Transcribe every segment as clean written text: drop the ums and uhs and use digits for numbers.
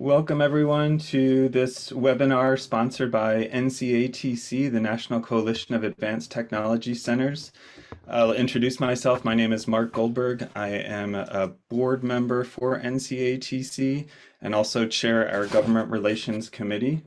Welcome everyone to this webinar sponsored by NCATC, the National Coalition of Advanced Technology Centers. I'll introduce myself. My name is Mark Goldberg. I am a board member for NCATC and also chair our Government Relations Committee.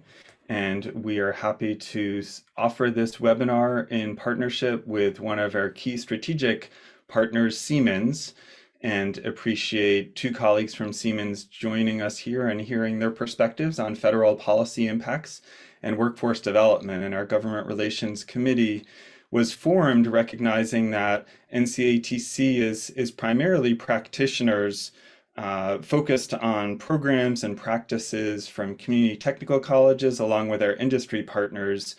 And we are happy to offer this webinar in partnership with one of our key strategic partners, Siemens, and appreciate two colleagues from Siemens joining us here and hearing their perspectives on federal policy impacts and workforce development. And our Government Relations Committee was formed recognizing that NCATC is primarily practitioners focused on programs and practices from community technical colleges along with our industry partners.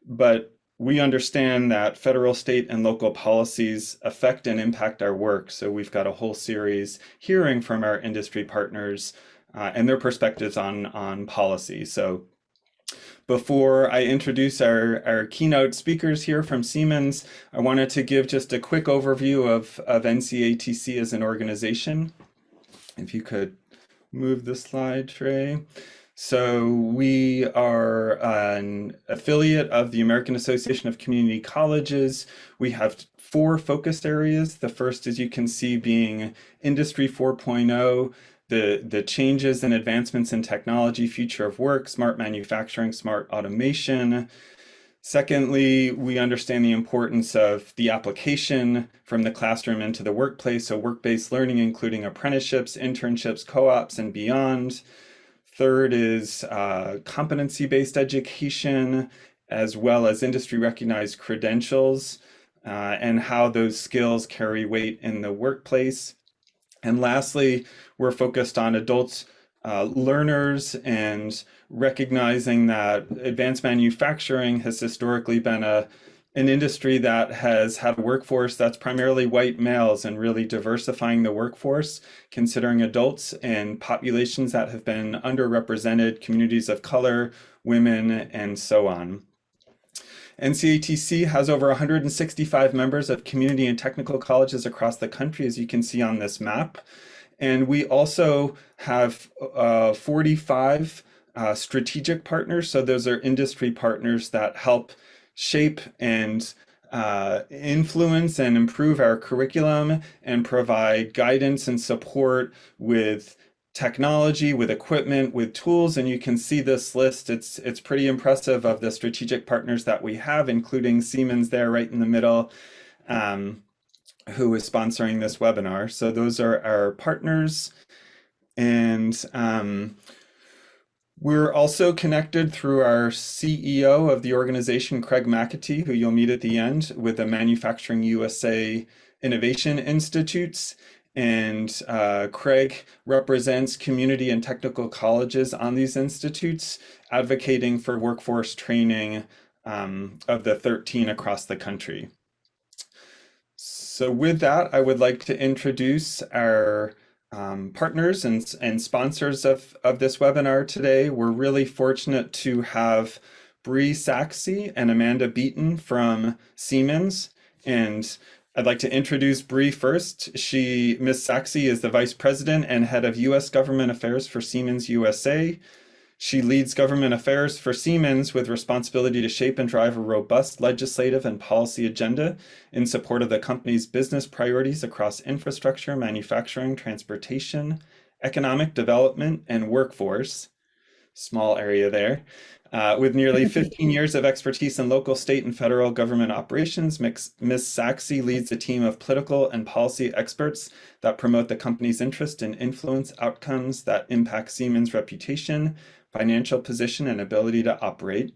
But we understand that federal, state, and local policies affect and impact our work. So we've got a whole series hearing from our industry partners and their perspectives on policy. So before I introduce our keynote speakers here from Siemens, I wanted to give just a quick overview of NCATC as an organization. If you could move the slide, Trey. So we are an affiliate of the American Association of Community Colleges. We have 4 focused areas. The first, as you can see, being Industry 4.0, the changes and advancements in technology, future of work, smart manufacturing, smart automation. Secondly, we understand the importance of the application from the classroom into the workplace, so work-based learning, including apprenticeships, internships, co-ops, and beyond. Third is competency-based education, as well as industry-recognized credentials and how those skills carry weight in the workplace. And lastly, we're focused on adults, learners, and recognizing that advanced manufacturing has historically been an industry that has had a workforce that's primarily white males, and really diversifying the workforce, considering adults and populations that have been underrepresented, communities of color, women, and so on. NCATC has over 165 members of community and technical colleges across the country, as you can see on this map. And we also have 45 strategic partners. So those are industry partners that help shape and influence and improve our curriculum and provide guidance and support with technology, with equipment, with tools. And you can see this list. It's pretty impressive of the strategic partners that we have, including Siemens there right in the middle, who is sponsoring this webinar. So those are our partners. And we're also connected through our CEO of the organization, Craig McAtee, who you'll meet at the end, with the Manufacturing USA Innovation Institutes. And Craig represents community and technical colleges on these institutes, advocating for workforce training of the 13 across the country. So with that, I would like to introduce our partners and sponsors of this webinar today. We're really fortunate to have Bree Saxey and Amanda Beaton from Siemens. And I'd like to introduce Bree first. Ms. Saxey is the Vice President and Head of U.S. Government Affairs for Siemens USA. She leads government affairs for Siemens with responsibility to shape and drive a robust legislative and policy agenda in support of the company's business priorities across infrastructure, manufacturing, transportation, economic development, and workforce. Small area there. With nearly 15 years of expertise in local, state, and federal government operations, Ms. Saxey leads a team of political and policy experts that promote the company's interest and influence outcomes that impact Siemens' reputation, financial position, and ability to operate.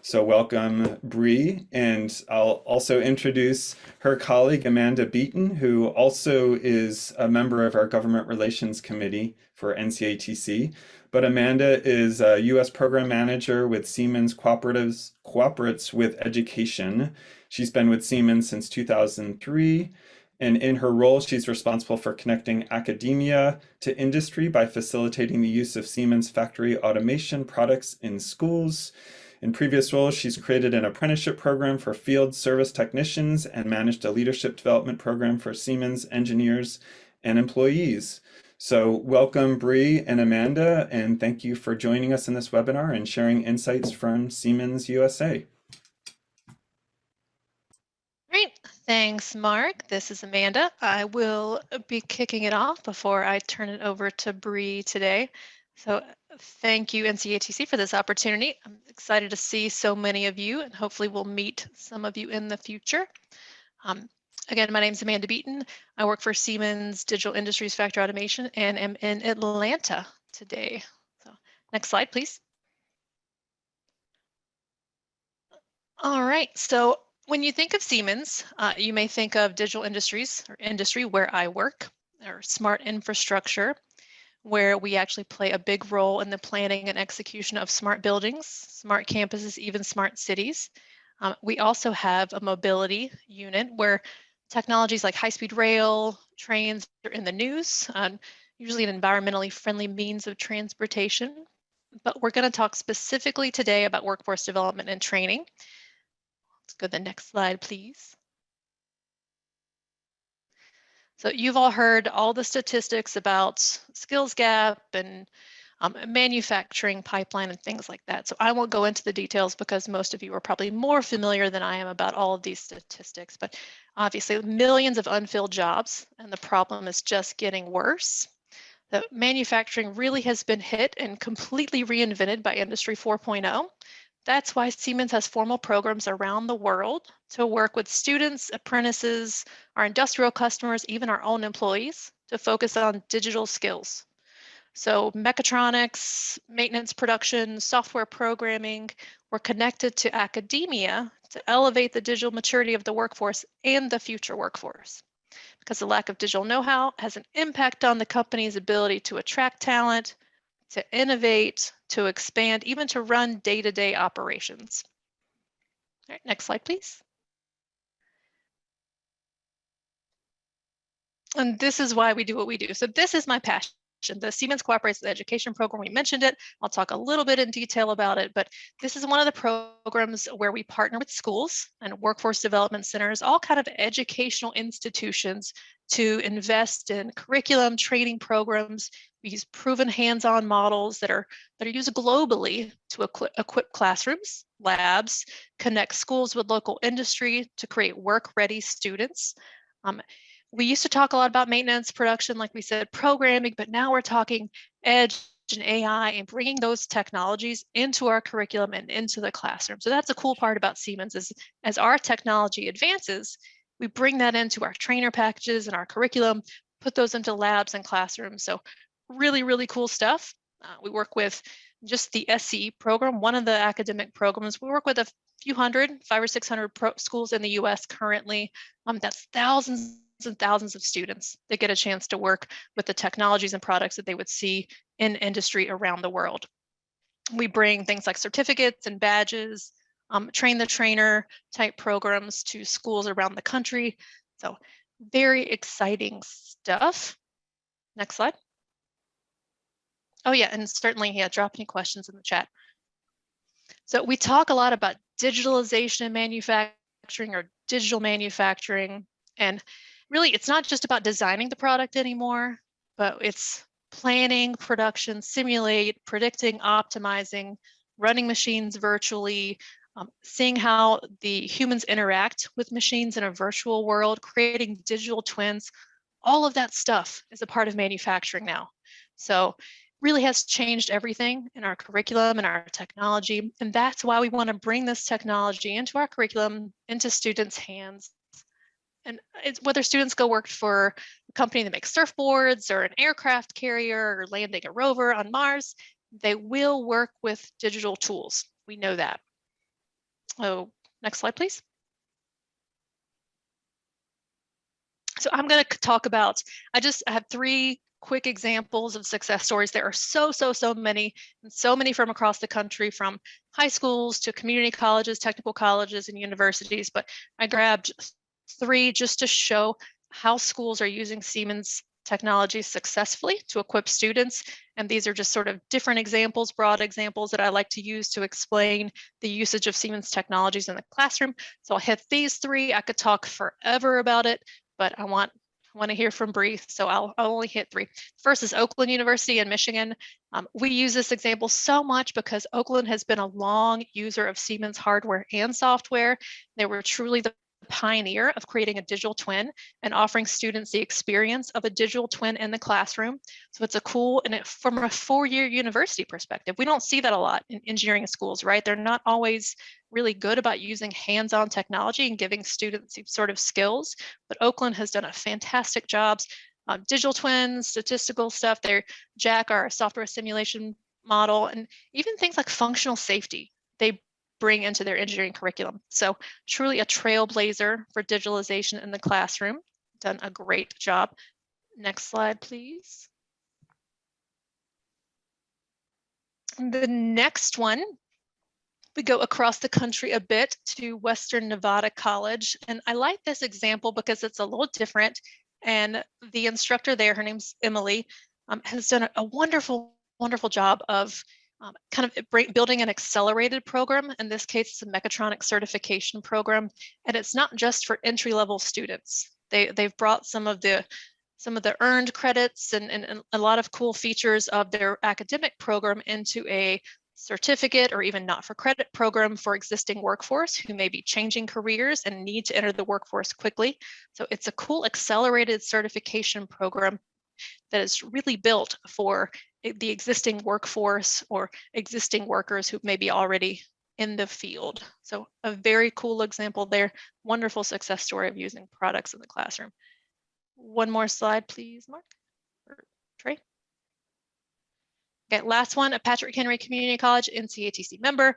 So welcome, Bree. And I'll also introduce her colleague, Amanda Beaton, who also is a member of our Government Relations Committee for NCATC. But Amanda is a U.S. Program Manager with Siemens Cooperates with Education. She's been with Siemens since 2003. And in her role, she's responsible for connecting academia to industry by facilitating the use of Siemens factory automation products in schools. In previous roles, she's created an apprenticeship program for field service technicians and managed a leadership development program for Siemens engineers and employees. So welcome Bree and Amanda, and thank you for joining us in this webinar and sharing insights from Siemens USA. Great. Thanks, Mark. This is Amanda. I will be kicking it off before I turn it over to Bree today. So thank you, NCATC, for this opportunity. I'm excited to see so many of you, and hopefully we'll meet some of you in the future. Again, my name is Amanda Beaton. I work for Siemens Digital Industries Factory Automation and am in Atlanta today. So next slide, please. All right, so when you think of Siemens, you may think of digital industries or industry where I work, or smart infrastructure, where we actually play a big role in the planning and execution of smart buildings, smart campuses, even smart cities. We also have a mobility unit where technologies like high-speed rail, trains are in the news, usually an environmentally friendly means of transportation. But we're going to talk specifically today about workforce development and training. Let's go to the next slide, please. So you've all heard all the statistics about skills gap and manufacturing pipeline and things like that. So I won't go into the details because most of you are probably more familiar than I am about all of these statistics, but obviously millions of unfilled jobs, and the problem is just getting worse. The manufacturing really has been hit and completely reinvented by Industry 4.0. That's why Siemens has formal programs around the world to work with students, apprentices, our industrial customers, even our own employees to focus on digital skills. So mechatronics, maintenance production, software programming, we're connected to academia to elevate the digital maturity of the workforce and the future workforce. Because the lack of digital know-how has an impact on the company's ability to attract talent, to innovate, to expand, even to run day-to-day operations. All right, next slide, please. And this is why we do what we do. So this is my passion. The Siemens Cooperates Education Program, we mentioned it. I'll talk a little bit in detail about it, but this is one of the programs where we partner with schools and workforce development centers, all kind of educational institutions to invest in curriculum, training programs. We use proven hands-on models that are used globally to equip classrooms, labs, connect schools with local industry to create work-ready students. We used to talk a lot about maintenance, production, like we said, programming, but now we're talking edge and AI and bringing those technologies into our curriculum and into the classroom. So that's a cool part about Siemens is as our technology advances, we bring that into our trainer packages and our curriculum, put those into labs and classrooms. So really, really cool stuff. We work with just the SCE program, one of the academic programs. We work with a few hundred, 500 or 600 schools in the US currently. That's thousands and thousands of students that get a chance to work with the technologies and products that they would see in industry around the world. We bring things like certificates and badges, train the trainer type programs to schools around the country. So very exciting stuff. Next slide. Oh yeah, and certainly, yeah, drop any questions in the chat. So we talk a lot about digitalization in manufacturing or digital manufacturing, and really it's not just about designing the product anymore, but it's planning, production, simulate, predicting, optimizing, running machines virtually, seeing how the humans interact with machines in a virtual world, creating digital twins. All of that stuff is a part of manufacturing now. So really has changed everything in our curriculum and our technology. And that's why we want to bring this technology into our curriculum, into students' hands. And it's whether students go work for a company that makes surfboards or an aircraft carrier or landing a rover on Mars, they will work with digital tools. We know that. Oh, next slide, please. So I'm going to talk about, I have 3 quick examples of success stories. There are so many, and so many from across the country, from high schools to community colleges, technical colleges, and universities. But I grabbed 3 just to show how schools are using Siemens technology successfully to equip students. And these are just sort of different examples, broad examples that I like to use to explain the usage of Siemens technologies in the classroom. So I'll hit these 3. I could talk forever about it, but I want I want to hear from Bree, so I'll only hit three. First is Oakland University in Michigan. We use this example so much because Oakland has been a long user of Siemens hardware and software. They were truly the pioneer of creating a digital twin and offering students the experience of a digital twin in the classroom. So it's a cool, and from a four-year university perspective, we don't see that a lot in engineering schools, right? They're not always really good about using hands-on technology and giving students these sort of skills, but Oakland has done a fantastic job. Digital twins, statistical stuff, their Jack, our software simulation model, and even things like functional safety. They bring into their engineering curriculum. So truly a trailblazer for digitalization in the classroom. Done a great job. Next slide, please. The next one, we go across the country a bit to Western Nevada College. And I like this example because it's a little different. And the instructor there, her name's Emily, has done a wonderful, wonderful job of kind of building an accelerated program. In this case, it's a mechatronics certification program. And it's not just for entry-level students. They've brought some of the earned credits and a lot of cool features of their academic program into a certificate or even not-for-credit program for existing workforce who may be changing careers and need to enter the workforce quickly. So it's a cool accelerated certification program that is really built for the existing workforce or existing workers who may be already in the field. So a very cool example there, wonderful success story of using products in the classroom. One more slide, please, Mark or Trey. Okay, last one, a Patrick Henry Community College NCATC member.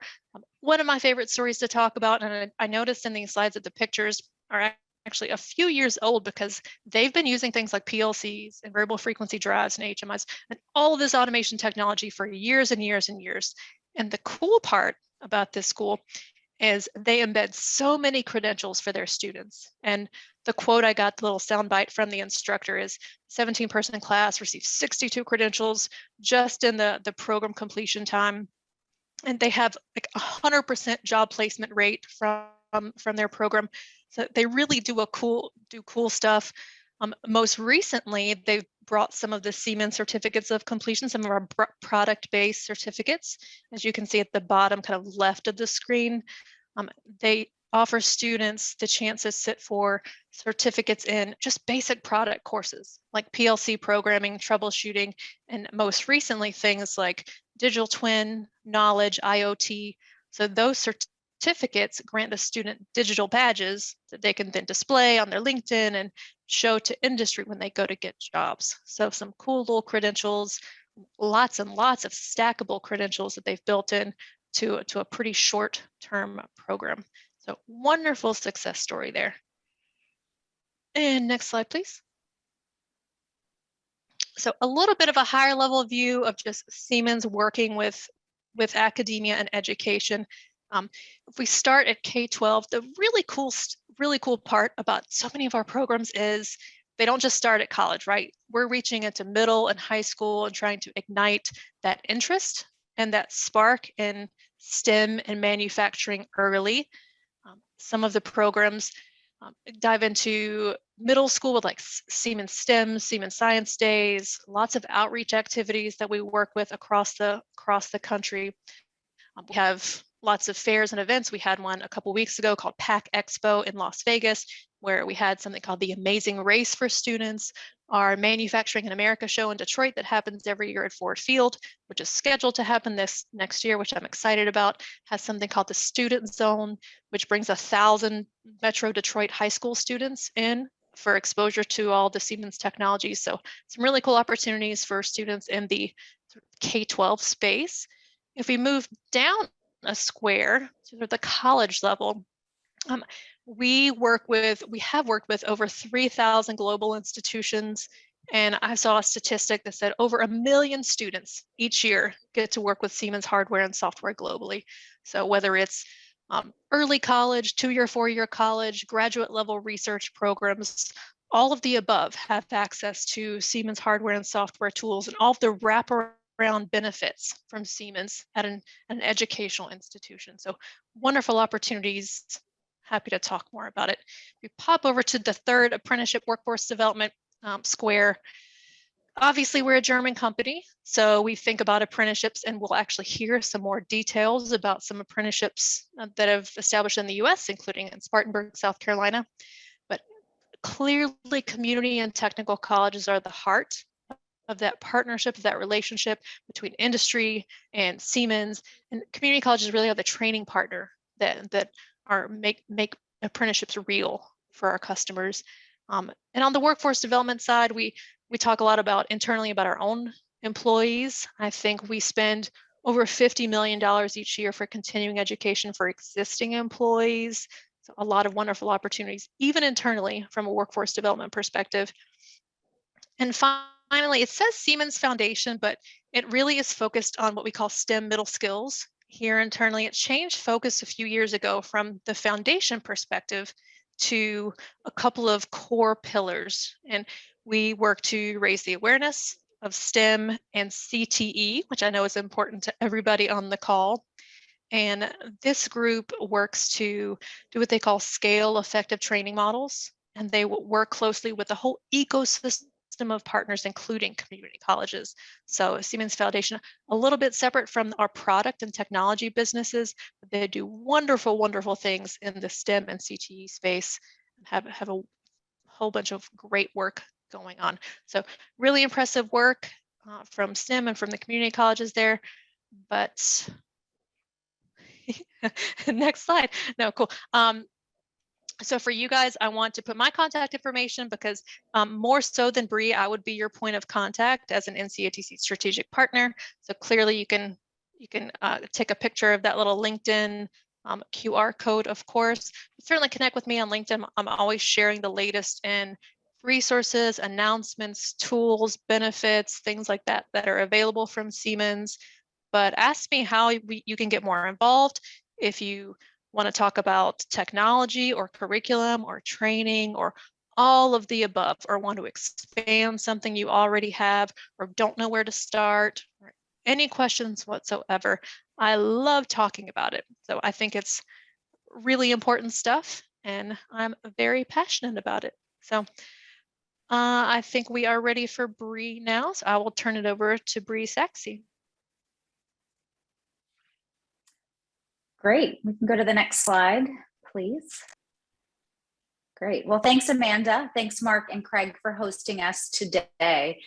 One of my favorite stories to talk about, and I noticed in these slides that the pictures are actually a few years old because they've been using things like PLCs and variable frequency drives and HMIs and all of this automation technology for years and years and years. And the cool part about this school is they embed so many credentials for their students. And the quote I got, the little soundbite from the instructor is 17-person class received 62 credentials just in the program completion time. And they have like 100% job placement rate from their program. So they really do cool stuff. Most recently, they've brought some of the Siemens certificates of completion, some of our product-based certificates. As you can see at the bottom, kind of left of the screen, they offer students the chance to sit for certificates in just basic product courses like PLC programming, troubleshooting, and most recently things like digital twin, knowledge, IoT. So those certificates grant the student digital badges that they can then display on their LinkedIn and show to industry when they go to get jobs. So some cool little credentials, lots and lots of stackable credentials that they've built in to a pretty short-term program. So wonderful success story there. And next slide, please. So a little bit of a higher level view of just Siemens working with academia and education. If we start at K-12, the really cool part about so many of our programs is they don't just start at college, right? We're reaching into middle and high school and trying to ignite that interest and that spark in STEM and manufacturing early. Some of the programs dive into middle school with like Siemens STEM, Siemens Science Days, lots of outreach activities that we work with across the country. We have lots of fairs and events. We had one a couple weeks ago called Pack Expo in Las Vegas, where we had something called the Amazing Race for students. Our Manufacturing in America show in Detroit that happens every year at Ford Field, which is scheduled to happen this next year, which I'm excited about, has something called the Student Zone, which brings 1,000 Metro Detroit high school students in for exposure to all the Siemens technologies. So some really cool opportunities for students in the K-12 space. If we move down a square to the college level, we have worked with over 3,000 global institutions, and I saw a statistic that said over 1 million students each year get to work with Siemens hardware and software globally. So whether it's early college, 2-year, 4-year college, graduate level research programs, all of the above have access to Siemens hardware and software tools and all of the wraparound benefits from Siemens at an educational institution. So wonderful opportunities. Happy to talk more about it. We pop over to the third, apprenticeship workforce development. Square. Obviously, we're a German company, so we think about apprenticeships, and we'll actually hear some more details about some apprenticeships that have established in the US, including in Spartanburg, South Carolina. But clearly, community and technical colleges are the heart of that partnership, of that relationship between industry and Siemens. And community colleges really are the training partner that make apprenticeships real for our customers. And on the workforce development side, we talk a lot about internally about our own employees. I think we spend over $50 million each year for continuing education for existing employees. So a lot of wonderful opportunities, even internally from a workforce development perspective. And finally, it says Siemens Foundation, but it really is focused on what we call STEM middle skills. Here internally, it changed focus a few years ago from the foundation perspective to a couple of core pillars. And we work to raise the awareness of STEM and CTE, which I know is important to everybody on the call. And this group works to do what they call scale effective training models. And they work closely with the whole ecosystem of partners, including community colleges. So Siemens Foundation, a little bit separate from our product and technology businesses, but they do wonderful, wonderful things in the STEM and CTE space, and have a whole bunch of great work going on. So really impressive work from STEM and from the community colleges there. But next slide. No, cool. So for you guys, I want to put my contact information because more so than Bree, I would be your point of contact as an NCATC strategic partner. So clearly you can take a picture of that little LinkedIn QR code, of course. Certainly connect with me on LinkedIn. I'm always sharing the latest in resources, announcements, tools, benefits, things like that that are available from Siemens. But ask me how you can get more involved. If you want to talk about technology or curriculum or training or all of the above, or want to expand something you already have or don't know where to start, or any questions whatsoever, I love talking about it. So I think it's really important stuff and I'm very passionate about it. So I think we are ready for Bree now. So I will turn it over to Bree Saxey. Great. We can go to the next slide, please. Great. Well, thanks, Amanda. Thanks, Mark and Craig, for hosting us today.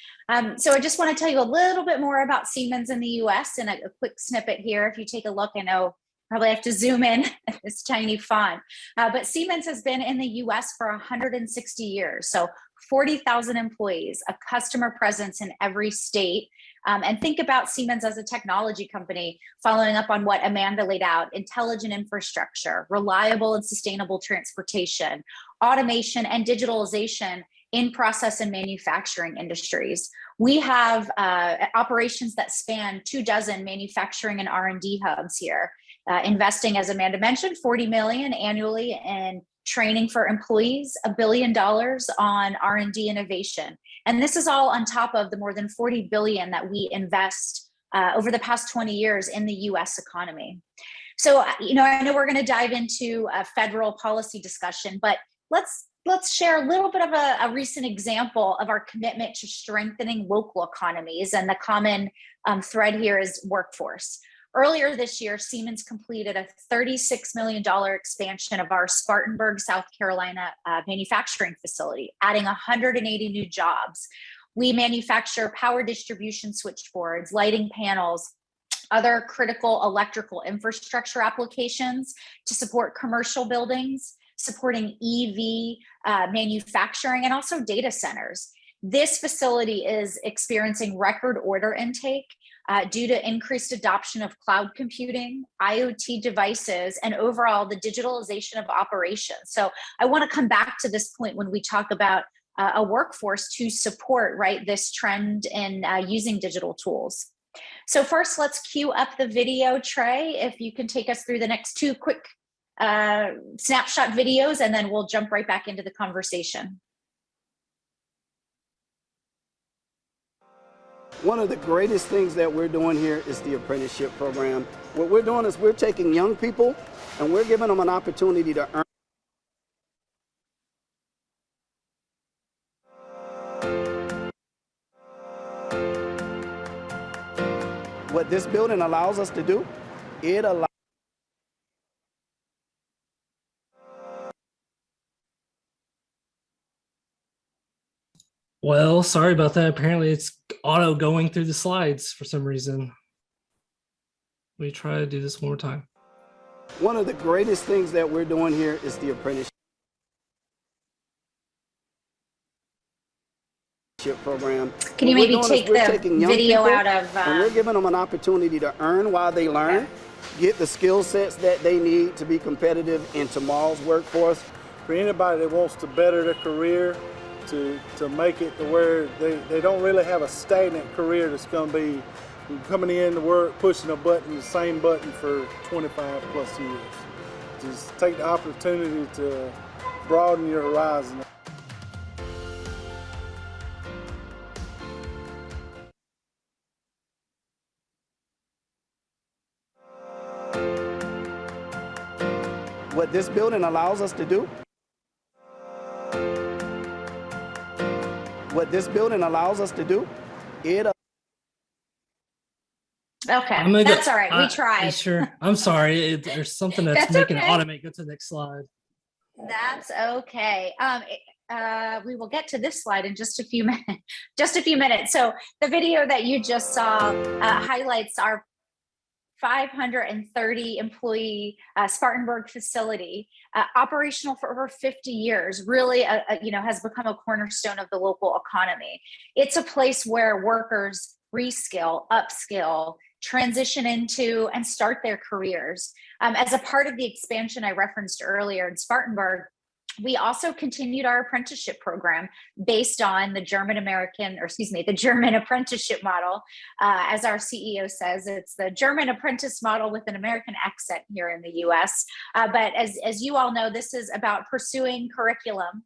So I just want to tell you a little bit more about Siemens in the US and a quick snippet here. If you take a look, I know probably have to zoom in this tiny font, but Siemens has been in the US for 160 years. So 40,000 employees, a customer presence in every state. And think about Siemens as a technology company, following up on what Amanda laid out: intelligent infrastructure, reliable and sustainable transportation, automation and digitalization in process and manufacturing industries. We have operations that span 24 manufacturing and R&D hubs here, investing, as Amanda mentioned, $40 million annually in training for employees, $1 billion on R&D innovation. And this is all on top of the more than $40 billion that we invest over the past 20 years in the US economy. So, I know we're going to dive into a federal policy discussion, but let's share a little bit of a recent example of our commitment to strengthening local economies. And the common thread here is workforce. Earlier this year, Siemens completed a $36 million expansion of our Spartanburg, South Carolina manufacturing facility, adding 180 new jobs. We manufacture power distribution switchboards, lighting panels, other critical electrical infrastructure applications to support commercial buildings, supporting EV manufacturing, and also data centers. This facility is experiencing record order intake due to increased adoption of cloud computing, IoT devices, and overall the digitalization of operations. So I want to come back to this point when we talk about a workforce to support, right, this trend in using digital tools. So first, let's cue up the video. Trey, if you can take us through the next two quick snapshot videos, and then we'll jump right back into the conversation. One of the greatest things that we're doing here is the apprenticeship program. What we're doing is we're taking young people and we're giving them an opportunity to earn. What this building allows us to do, it allows Well, sorry about that. Apparently it's auto going through the slides for some reason. We try to do this one more time. one of the greatest things that we're doing here is the apprenticeship program. Can you What we're maybe doing is take we're the taking young video people out of? and we're giving them an opportunity to earn while they learn, get the skill sets that they need to be competitive in tomorrow's workforce. For anybody that wants to better their career, to make it to where they don't really have a stagnant career that's going to be coming in to work, pushing a button, the same button for 25 plus years. Just take the opportunity to broaden your horizon. What this building allows us to do, it Okay, that's all right. We tried. Sure. I'm sorry. There's something that's That's making okay. automate. Go to the next slide. That's okay. We will get to this slide in just a few minutes. So the video that you just saw highlights our 530 employee Spartanburg facility, operational for over 50 years, really has become a cornerstone of the local economy. It's a place where workers reskill, upskill, transition into and start their careers. As a part of the expansion I referenced earlier in Spartanburg, we also continued our apprenticeship program based on the German apprenticeship model. As our CEO says, it's the German apprentice model with an American accent here in the US. But as you all know, this is about pursuing curriculum.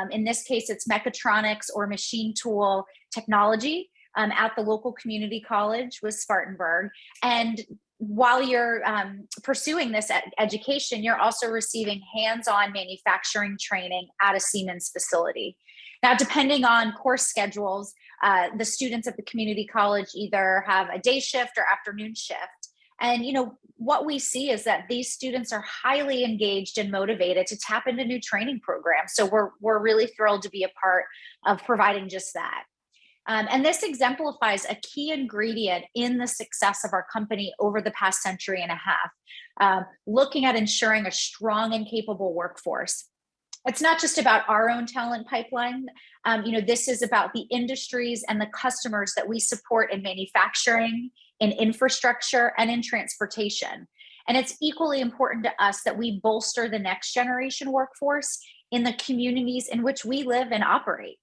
In this case, it's mechatronics or machine tool technology at the local community college with Spartanburg. And while you're pursuing this education, you're also receiving hands-on manufacturing training at a Siemens facility. Now, depending on course schedules, the students at the community college either have a day shift or afternoon shift. And what we see is that these students are highly engaged and motivated to tap into new training programs. So we're really thrilled to be a part of providing just that. And this exemplifies a key ingredient in the success of our company over the past century and a half, looking at ensuring a strong and capable workforce. It's not just about our own talent pipeline. This is about the industries and the customers that we support in manufacturing, in infrastructure, and in transportation. And it's equally important to us that we bolster the next generation workforce in the communities in which we live and operate.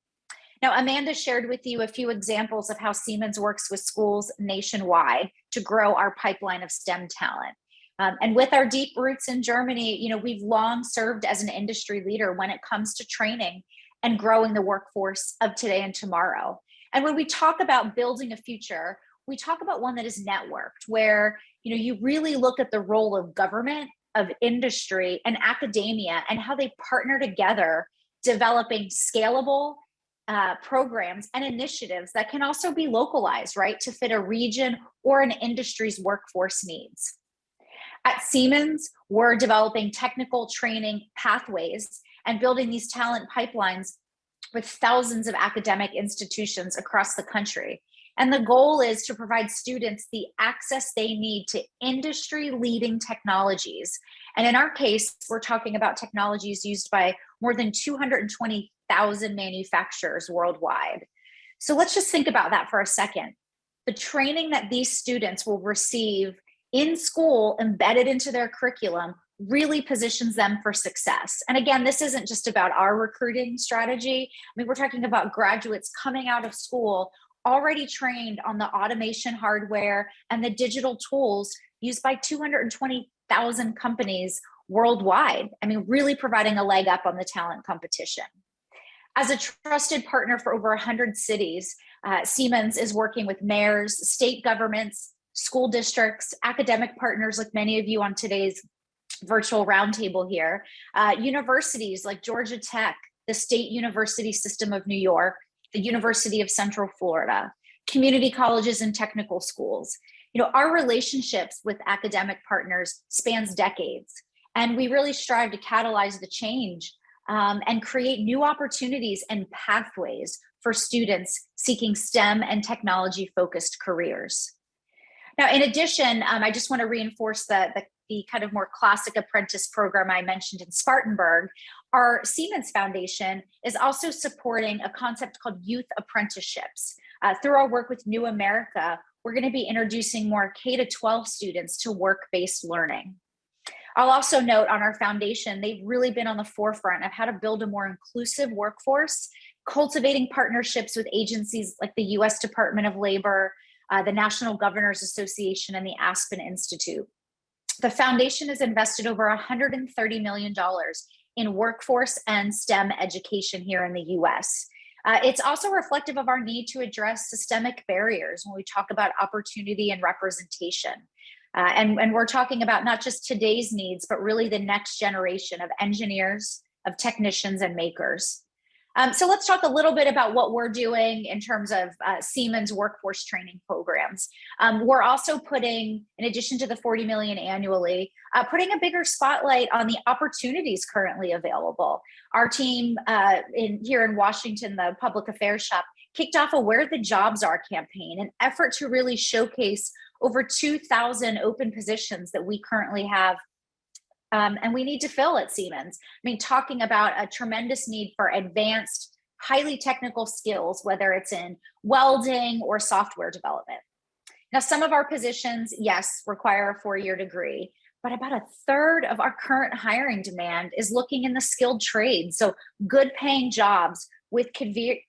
Now, Amanda shared with you a few examples of how Siemens works with schools nationwide to grow our pipeline of STEM talent. And with our deep roots in Germany, we've long served as an industry leader when it comes to training and growing the workforce of today and tomorrow. And when we talk about building a future, we talk about one that is networked, where you really look at the role of government, of industry, and academia, and how they partner together, developing scalable programs and initiatives that can also be localized, right, to fit a region or an industry's workforce needs. At Siemens, we're developing technical training pathways and building these talent pipelines with thousands of academic institutions across the country. And the goal is to provide students the access they need to industry-leading technologies. And in our case, we're talking about technologies used by more than 220,000 manufacturers worldwide. So let's just think about that for a second. The training that these students will receive in school, embedded into their curriculum, really positions them for success. And again, this isn't just about our recruiting strategy. We're talking about graduates coming out of school already trained on the automation hardware and the digital tools used by 220,000 companies worldwide. Really providing a leg up on the talent competition. As a trusted partner for over 100 cities, Siemens is working with mayors, state governments, school districts, academic partners like many of you on today's virtual roundtable here, universities like Georgia Tech, the State University System of New York, the University of Central Florida, community colleges and technical schools. Our relationships with academic partners spans decades, and we really strive to catalyze the change and create new opportunities and pathways for students seeking STEM and technology-focused careers. Now, in addition, I just want to reinforce the kind of more classic apprentice program I mentioned in Spartanburg. Our Siemens Foundation is also supporting a concept called youth apprenticeships. Through our work with New America, we're going to be introducing more K-12 students to work-based learning. I'll also note on our foundation, they've really been on the forefront of how to build a more inclusive workforce, cultivating partnerships with agencies like the U.S. Department of Labor, the National Governors Association, and the Aspen Institute. The foundation has invested over $130 million in workforce and STEM education here in the US. It's also reflective of our need to address systemic barriers when we talk about opportunity and representation. And we're talking about not just today's needs, but really the next generation of engineers, of technicians, and makers. So let's talk a little bit about what we're doing in terms of Siemens workforce training programs. We're also putting, in addition to the $40 million annually, putting a bigger spotlight on the opportunities currently available. Our team here in Washington, the Public Affairs Shop, kicked off a Where the Jobs Are campaign, an effort to really showcase over 2,000 open positions that we currently have and we need to fill at Siemens. I mean, talking about a tremendous need for advanced, highly technical skills, whether it's in welding or software development. Now, some of our positions, yes, require a 4-year degree, but about a third of our current hiring demand is looking in the skilled trades. So good paying jobs with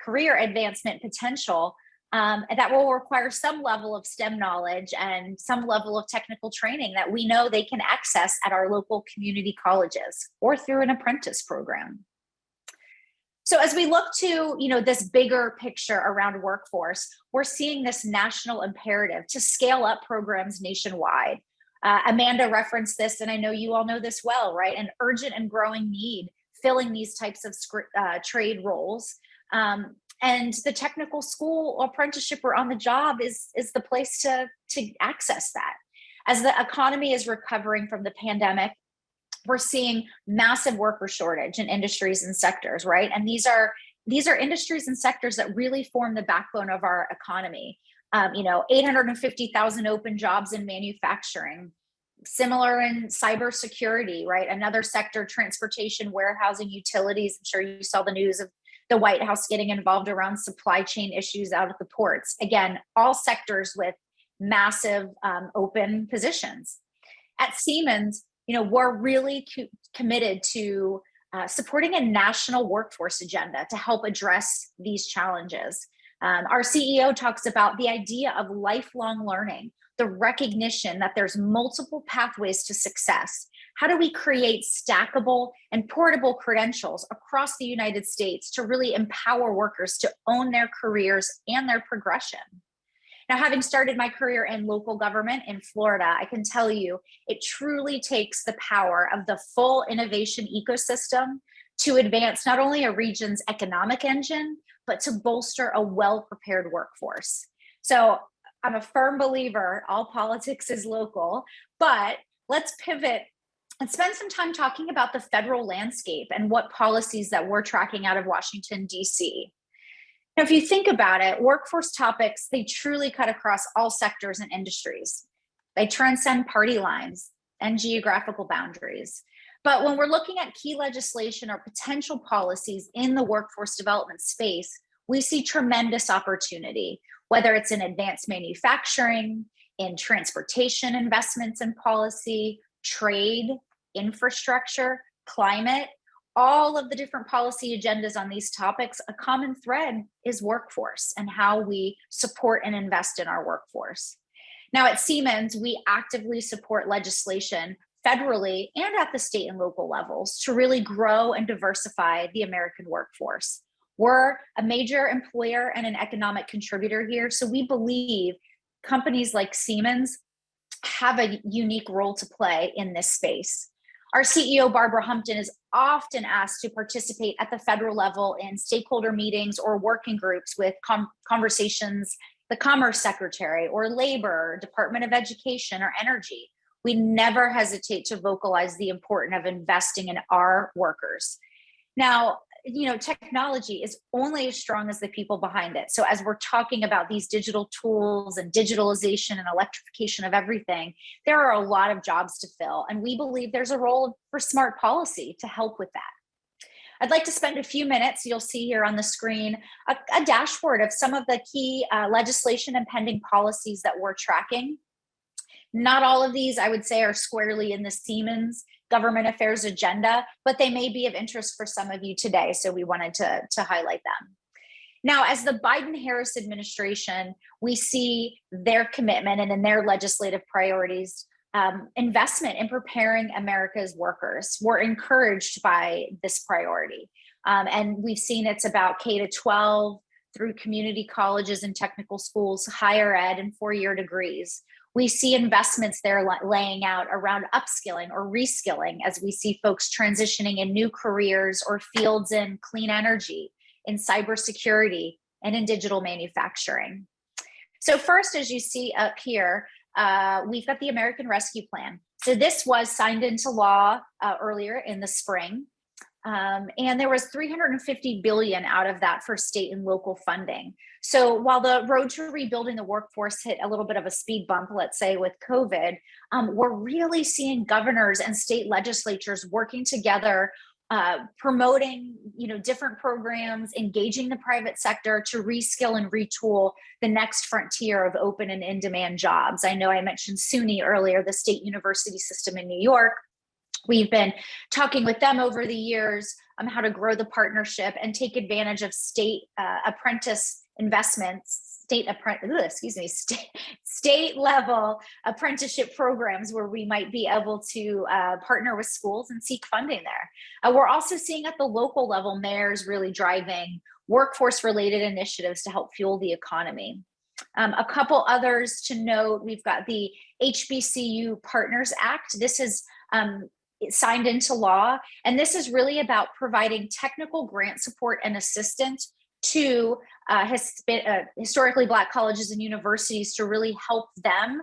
career advancement potential that will require some level of STEM knowledge and some level of technical training that we know they can access at our local community colleges or through an apprentice program. So as we look to, this bigger picture around workforce, we're seeing this national imperative to scale up programs nationwide. Amanda referenced this, and I know you all know this well, right? An urgent and growing need filling these types of trade roles. And the technical school apprenticeship or on the job is the place to access that. As the economy is recovering from the pandemic, we're seeing massive worker shortage in industries and sectors, right? And these are industries and sectors that really form the backbone of our economy. 850,000 open jobs in manufacturing, similar in cybersecurity, right? Another sector, transportation, warehousing, utilities. I'm sure you saw the news of the White House getting involved around supply chain issues out at the ports. Again, all sectors with massive open positions. At Siemens, we're really committed to supporting a national workforce agenda to help address these challenges. Our CEO talks about the idea of lifelong learning, the recognition that there's multiple pathways to success. How do we create stackable and portable credentials across the United States to really empower workers to own their careers and their progression? Now, having started my career in local government in Florida, I can tell you it truly takes the power of the full innovation ecosystem to advance not only a region's economic engine, but to bolster a well-prepared workforce. So I'm a firm believer, all politics is local, but let's pivot and spend some time talking about the federal landscape and what policies that we're tracking out of Washington, D.C. Now, if you think about it, workforce topics, they truly cut across all sectors and industries. They transcend party lines and geographical boundaries. But when we're looking at key legislation or potential policies in the workforce development space, we see tremendous opportunity, whether it's in advanced manufacturing, in transportation investments and policy, trade, infrastructure, climate, all of the different policy agendas on these topics. A common thread is workforce and how we support and invest in our workforce. Now at Siemens, we actively support legislation federally and at the state and local levels to really grow and diversify the American workforce. We're a major employer and an economic contributor here, so we believe companies like Siemens have a unique role to play in this space. Our CEO, Barbara Humpton, is often asked to participate at the federal level in stakeholder meetings or working groups with conversations the Commerce Secretary or Labor, Department of Education, or Energy. We never hesitate to vocalize the importance of investing in our workers. Now, technology is only as strong as the people behind it. So as we're talking about these digital tools and digitalization and electrification of everything, there are a lot of jobs to fill. And we believe there's a role for smart policy to help with that. I'd like to spend a few minutes, you'll see here on the screen, a dashboard of some of the key legislation and pending policies that we're tracking. Not all of these, I would say, are squarely in the Siemens government affairs agenda, but they may be of interest for some of you today, so we wanted to highlight them. Now, as the Biden-Harris administration, we see their commitment and in their legislative priorities, investment in preparing America's workers. We're encouraged by this priority. And we've seen it's about K-12 through community colleges and technical schools, higher ed, and four-year degrees. We see investments there laying out around upskilling or reskilling as we see folks transitioning in new careers or fields in clean energy, in cybersecurity, and in digital manufacturing. So first, as you see up here, we've got the American Rescue Plan. So this was signed into law earlier in the spring. And there was $350 billion out of that for state and local funding. So while the road to rebuilding the workforce hit a little bit of a speed bump, let's say with COVID, we're really seeing governors and state legislatures working together, promoting different programs, engaging the private sector to reskill and retool the next frontier of open and in-demand jobs. I know I mentioned SUNY earlier, the state university system in New York. We've been talking with them over the years on how to grow the partnership and take advantage of state apprentice investments, state level apprenticeship programs where we might be able to partner with schools and seek funding there. We're also seeing at the local level, mayors really driving workforce related initiatives to help fuel the economy. A couple others to note, we've got the HBCU Partners Act. This is signed into law, and this is really about providing technical grant support and assistance to historically Black colleges and universities to really help them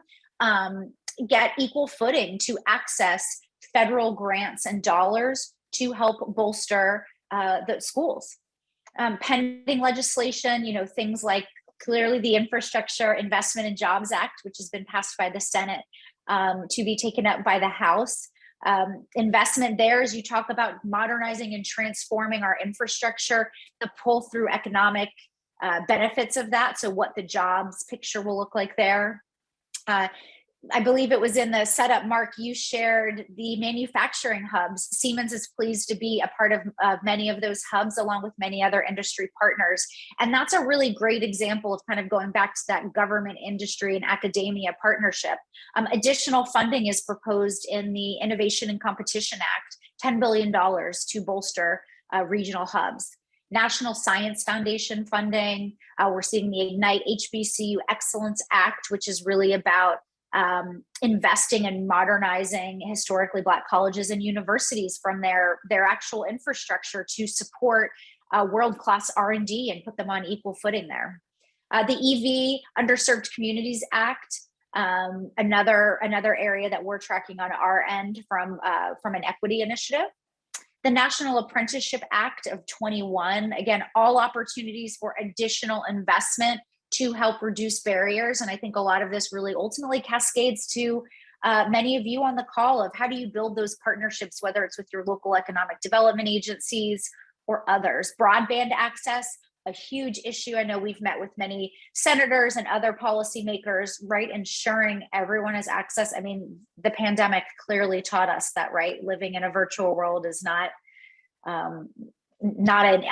get equal footing to access federal grants and dollars to help bolster the schools. Pending legislation, things like clearly the Infrastructure Investment and Jobs Act, which has been passed by the Senate, to be taken up by the House. Investment there as you talk about modernizing and transforming our infrastructure, the pull through economic benefits of that. So what the jobs picture will look like there. I believe it was in the setup, Mark, you shared the manufacturing hubs. Siemens is pleased to be a part of many of those hubs along with many other industry partners. And that's a really great example of kind of going back to that government, industry, and academia partnership. Additional funding is proposed in the Innovation and Competition Act, $10 billion to bolster regional hubs. National Science Foundation funding. We're seeing the Ignite HBCU Excellence Act, which is really about investing and modernizing historically Black colleges and universities from their actual infrastructure to support world-class R&D and put them on equal footing there. The EV Underserved Communities Act, another area that we're tracking on our end from an equity initiative. The National Apprenticeship Act of 21, again, all opportunities for additional investment to help reduce barriers. And I think a lot of this really ultimately cascades to many of you on the call of how do you build those partnerships, whether it's with your local economic development agencies or others. Broadband access, a huge issue. I know we've met with many senators and other policymakers, right? Ensuring everyone has access. I mean, the pandemic clearly taught us that, right? Living in a virtual world is not an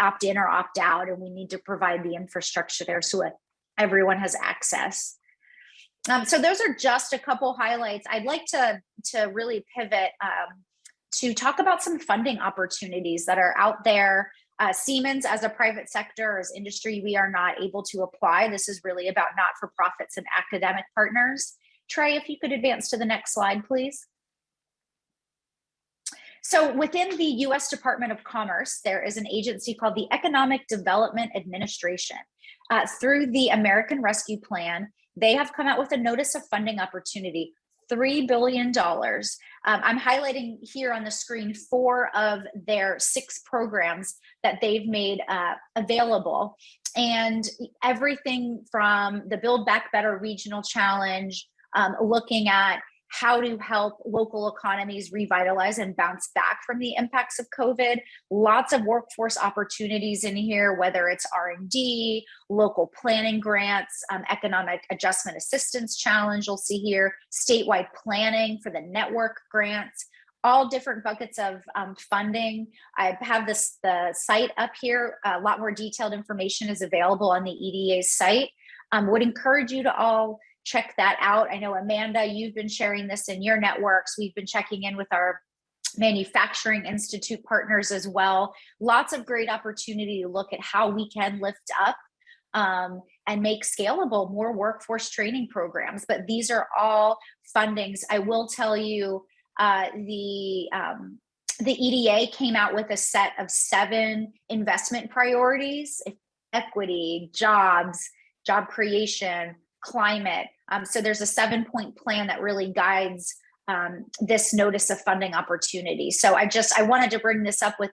opt-in or opt-out, and we need to provide the infrastructure there so everyone has access. So those are just a couple highlights. I'd like to really pivot to talk about some funding opportunities that are out there. Siemens as a private sector, as industry, we are not able to apply. This is really about not-for-profits and academic partners. Trey, if you could advance to the next slide, please. So within the US Department of Commerce, there is an agency called the Economic Development Administration. Through the American Rescue Plan, they have come out with a notice of funding opportunity, $3 billion. I'm highlighting here on the screen 4 of their 6 programs that they've made available. And everything from the Build Back Better Regional Challenge, looking at how to help local economies revitalize and bounce back from the impacts of COVID. Lots of workforce opportunities in here, whether it's R&D, local planning grants, economic adjustment assistance challenge you'll see here, statewide planning for the network grants, all different buckets of funding. I have the site up here. A lot more detailed information is available on the EDA site. Would encourage you to all check that out. I know, Amanda, you've been sharing this in your networks. We've been checking in with our Manufacturing Institute partners as well. Lots of great opportunity to look at how we can lift up and make scalable more workforce training programs. But these are all fundings. I will tell you, the EDA came out with a set of 7 investment priorities: equity, jobs, job creation, climate. So there's a 7-point plan that really guides this notice of funding opportunity. So I wanted to bring this up with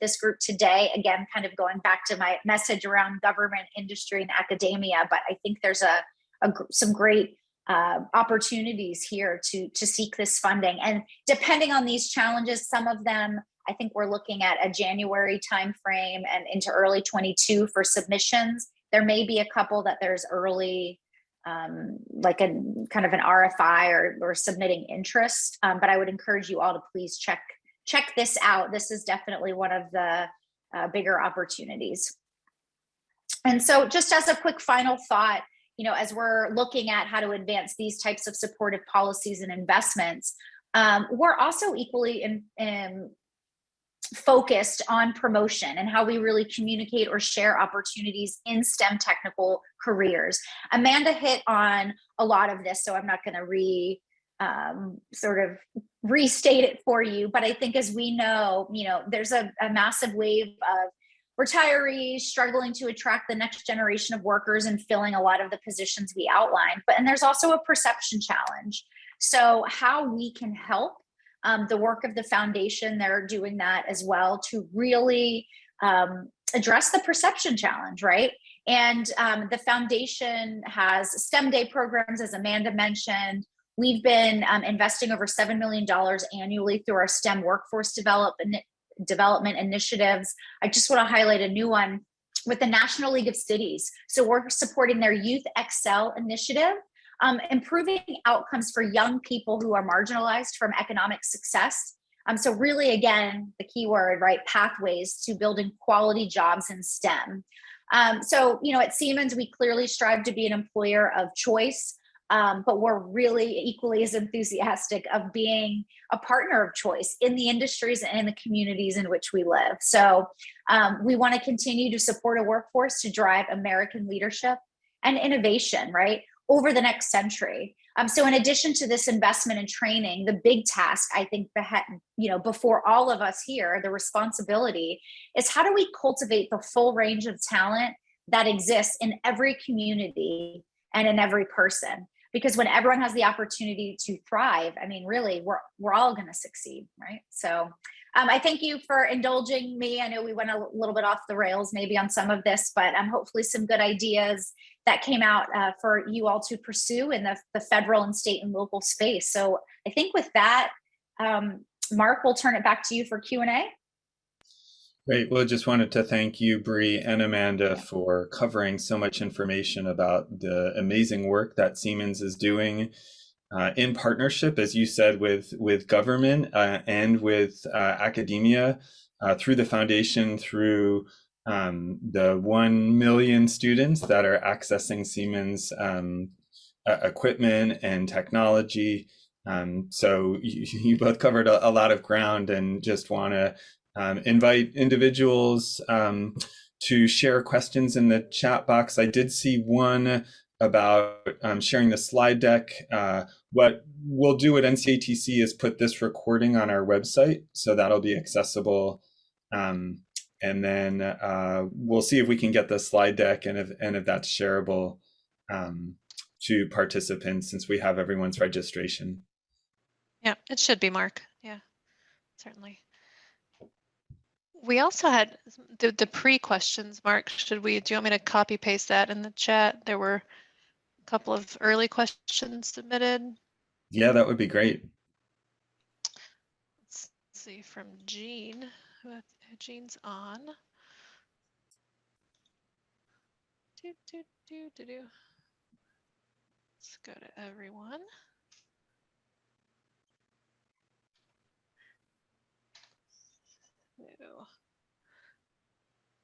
this group today. Again, kind of going back to my message around government, industry, and academia. But I think there's some great opportunities here to seek this funding. And depending on these challenges, some of them, I think we're looking at a January timeframe and into early 22 for submissions. There may be a couple that there's early, like a kind of an RFI or submitting interest. But I would encourage you all to please check this out. This is definitely one of the bigger opportunities. And so just as a quick final thought, as we're looking at how to advance these types of supportive policies and investments, we're also equally focused on promotion and how we really communicate or share opportunities in STEM technical careers. Amanda hit on a lot of this, so I'm not going to sort of restate it for you. But I think, as we know, there's a massive wave of retirees struggling to attract the next generation of workers and filling a lot of the positions we outlined. And there's also a perception challenge. So how we can help the work of the foundation, they're doing that as well to really address the perception challenge, right? And the foundation has STEM Day programs, as Amanda mentioned. We've been investing over $7 million annually through our STEM workforce development initiatives. I just want to highlight a new one with the National League of Cities. So we're supporting their Youth Excel initiative, improving outcomes for young people who are marginalized from economic success. So really, again, the key word, right? Pathways to building quality jobs in STEM. So, at Siemens, we clearly strive to be an employer of choice, but we're really equally as enthusiastic of being a partner of choice in the industries and in the communities in which we live. So we want to continue to support a workforce to drive American leadership and innovation, right, over the next century. So in addition to this investment in training, the big task, I think, before all of us here, the responsibility is, how do we cultivate the full range of talent that exists in every community and in every person? Because when everyone has the opportunity to thrive, I mean, really, we're all going to succeed, right? So I thank you for indulging me. I know we went a little bit off the rails maybe on some of this, but hopefully some good ideas that came out for you all to pursue in the federal and state and local space. So I think with that, Mark, we'll turn it back to you for Q&A. Great. Well, just wanted to thank you, Bree and Amanda, for covering so much information about the amazing work that Siemens is doing in partnership, as you said, with government and with academia, through the foundation, through the 1 million students that are accessing Siemens equipment and technology. So you both covered a lot of ground, and just want to invite individuals to share questions in the chat box. I did see one about sharing the slide deck. what we'll do at NCATC is put this recording on our website, so that'll be accessible. And then we'll see if we can get the slide deck and if that's shareable to participants, since we have everyone's registration. Yeah, it should be, Mark. Yeah, certainly. We also had the pre-questions, Mark. Do you want me to copy paste that in the chat? There were a couple of early questions submitted. Yeah, that would be great. Let's see, from Jean. Jean's on. Let's go to everyone. So,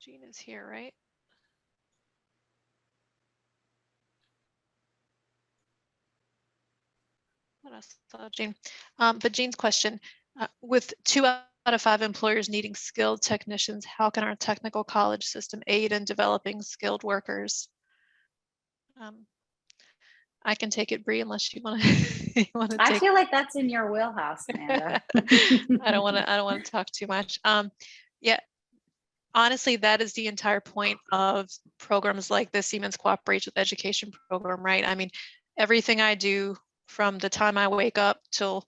Jean is here, right? What else? Jean. But Jean's question, with 2 out of 5 employers needing skilled technicians, how can our technical college system aid in developing skilled workers? I can take it, Bree, unless you want to. I feel like that's in your wheelhouse, Amanda. I don't want to talk too much. Yeah, honestly, that is the entire point of programs like the Siemens Cooperation with Education program, right? I mean, everything I do from the time I wake up till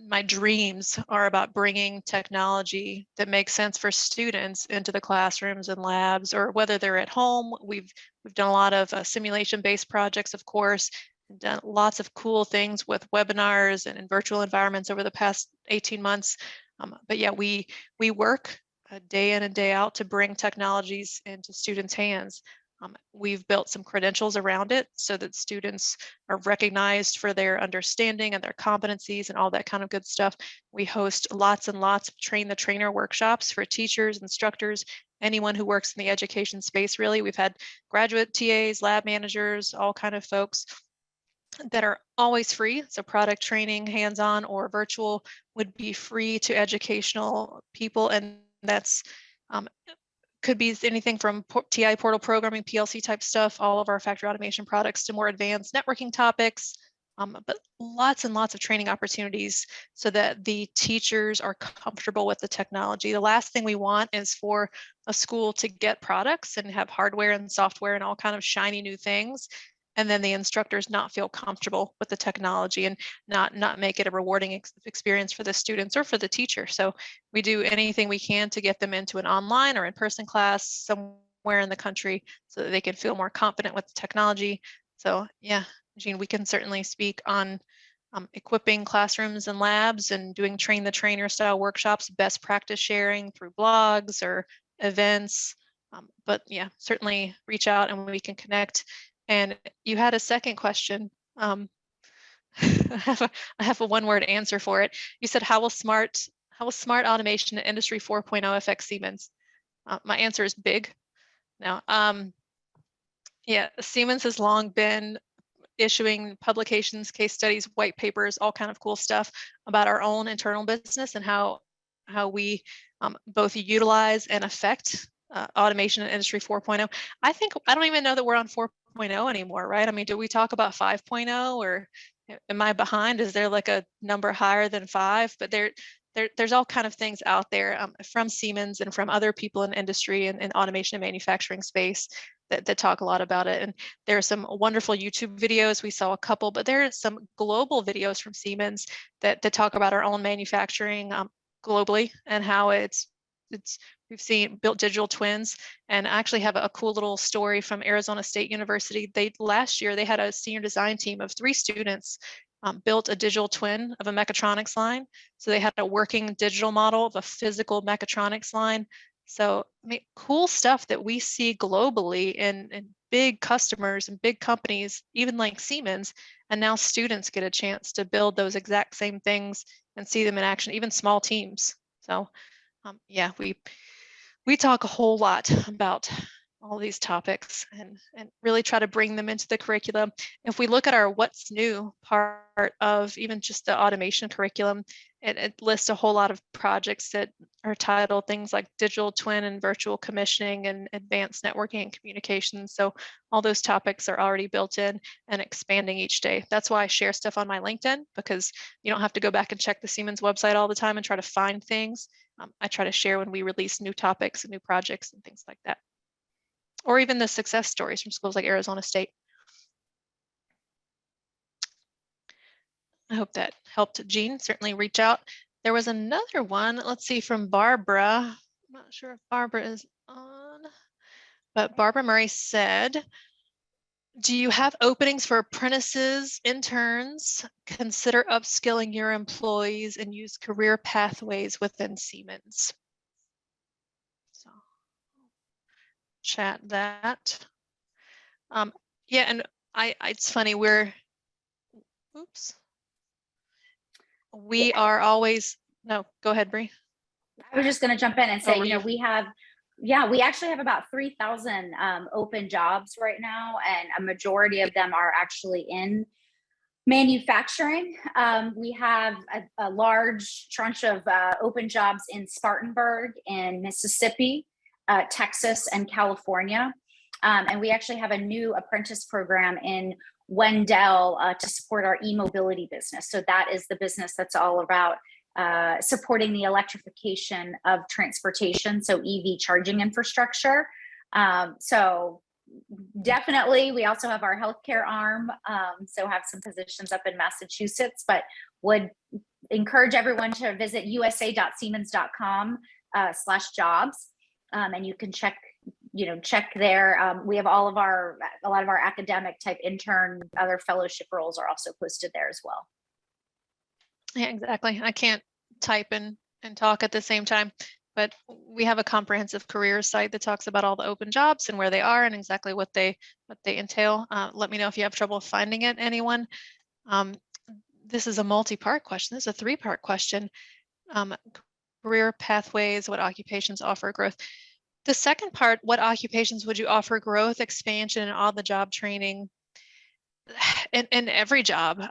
my dreams are about bringing technology that makes sense for students into the classrooms and labs, or whether they're at home. We've done a lot of simulation-based projects, of course, and done lots of cool things with webinars and in virtual environments over the past 18 months. But yeah, we work day in and day out to bring technologies into students' hands. We've built some credentials around it so that students are recognized for their understanding and their competencies and all that kind of good stuff. We host lots and lots of train the trainer workshops for teachers, instructors, anyone who works in the education space, really. We've had graduate TAs, lab managers, all kind of folks that are always free. So product training, hands-on or virtual, would be free to educational people. And that's could be anything from TI portal programming, PLC type stuff, all of our factory automation products, to more advanced networking topics, but lots and lots of training opportunities so that the teachers are comfortable with the technology. The last thing we want is for a school to get products and have hardware and software and all kind of shiny new things, and then the instructors not feel comfortable with the technology and not make it a rewarding experience for the students or for the teacher. So we do anything we can to get them into an online or in-person class somewhere in the country so that they can feel more confident with the technology. So yeah, Jean, we can certainly speak on equipping classrooms and labs and doing train the trainer style workshops, best practice sharing through blogs or events. But yeah, certainly reach out and we can connect. And you had a second question. I have a one-word answer for it. You said, how will smart automation and Industry 4.0 affect Siemens? My answer is big. Now, yeah, Siemens has long been issuing publications, case studies, white papers, all kind of cool stuff about our own internal business and how we both utilize and affect automation and Industry 4.0. I don't even know that we're on 4.0 anymore, right? I mean, do we talk about 5.0, or am I behind? Is there like a number higher than 5? But there's all kind of things out there from Siemens and from other people in industry and automation and manufacturing space that talk a lot about it. And there are some wonderful YouTube videos. We saw a couple, but there are some global videos from Siemens that talk about our own manufacturing globally and how we've seen built digital twins. And I actually have a cool little story from Arizona State University. Last year they had a senior design team of 3 students built a digital twin of a mechatronics line. So they had a working digital model of a physical mechatronics line. So I mean, cool stuff that we see globally in big customers and big companies, even like Siemens. And now students get a chance to build those exact same things and see them in action, even small teams. So yeah, we talk a whole lot about all these topics and really try to bring them into the curriculum. If we look at our what's new part of even just the automation curriculum, it lists a whole lot of projects that are titled things like digital twin and virtual commissioning and advanced networking and communications. So all those topics are already built in and expanding each day. That's why I share stuff on my LinkedIn, because you don't have to go back and check the Siemens website all the time and try to find things. I try to share when we release new topics and new projects and things like that, or even the success stories from schools like Arizona State. I hope that helped. Jean, certainly reach out. There was another one, let's see, from Barbara. I'm not sure if Barbara is on, but Barbara Murray said, do you have openings for apprentices, interns? Consider upskilling your employees and use career pathways within Siemens. So chat that. Yeah, and it's funny, oops. We are always, no, go ahead, Bree. I was just going to jump in and say, Oh, you know, we actually have about 3,000 open jobs right now, and a majority of them are actually in manufacturing. We have a large tranche of open jobs in Spartanburg, in Mississippi, Texas, and California. And we actually have a new apprentice program in Wendell to support our e-mobility business. So that is the business that's all about supporting the electrification of transportation, so EV charging infrastructure. So definitely, we also have our healthcare arm, so have some positions up in Massachusetts, but would encourage everyone to visit usa.siemens.com/jobs, and you can check there. We have a lot of our academic type intern, other fellowship roles are also posted there as well. Yeah, exactly. I can't type and talk at the same time, but we have a comprehensive careers site that talks about all the open jobs and where they are and exactly what they entail. Let me know if you have trouble finding it, anyone. This is a multi-part question. This is a three-part question. Career pathways, what occupations offer growth? The second part, what occupations would you offer growth, expansion, and on-the-job training? In every job,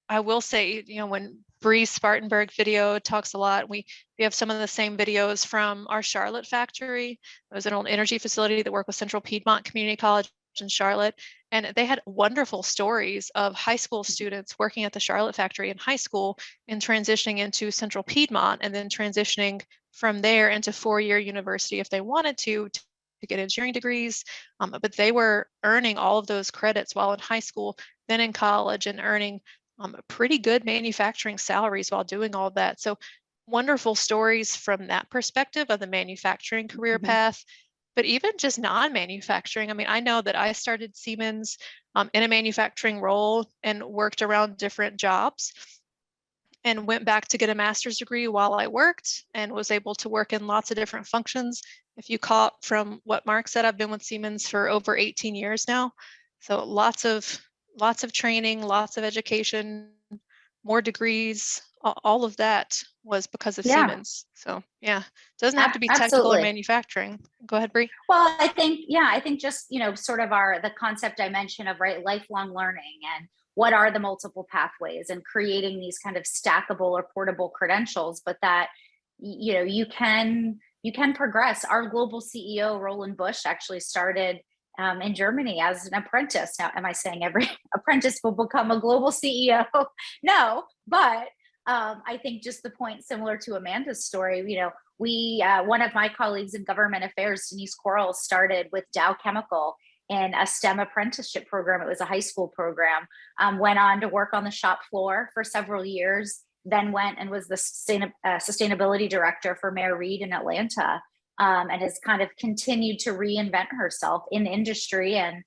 I will say, when Bree's Spartanburg video talks a lot, we have some of the same videos from our Charlotte factory. It was an old energy facility that worked with Central Piedmont Community College in Charlotte, and they had wonderful stories of high school students working at the Charlotte factory in high school and transitioning into Central Piedmont, and then transitioning from there into four-year university if they wanted to get engineering degrees. But they were earning all of those credits while in high school, then in college, and earning pretty good manufacturing salaries while doing all that. So wonderful stories from that perspective of the manufacturing career path, but even just non-manufacturing. I mean, I know that I started Siemens in a manufacturing role and worked around different jobs and went back to get a master's degree while I worked and was able to work in lots of different functions. If you caught from what Mark said, I've been with Siemens for over 18 years now. So lots of training, lots of education, more degrees, all of that was because of Siemens. So yeah, it doesn't have to be technical or manufacturing. Go ahead, Bree. Well, I think just, sort of the concept I mentioned of lifelong learning and what are the multiple pathways and creating these kind of stackable or portable credentials, but that, you can progress. Our global CEO, Roland Bush, actually started in Germany as an apprentice. Now, am I saying every apprentice will become a global CEO? No, but I think just the point similar to Amanda's story, one of my colleagues in government affairs, Denise Corral, started with Dow Chemical in a STEM apprenticeship program. It was a high school program, went on to work on the shop floor for several years, then went and was the sustainability director for Mayor Reed in Atlanta. And has kind of continued to reinvent herself in industry. And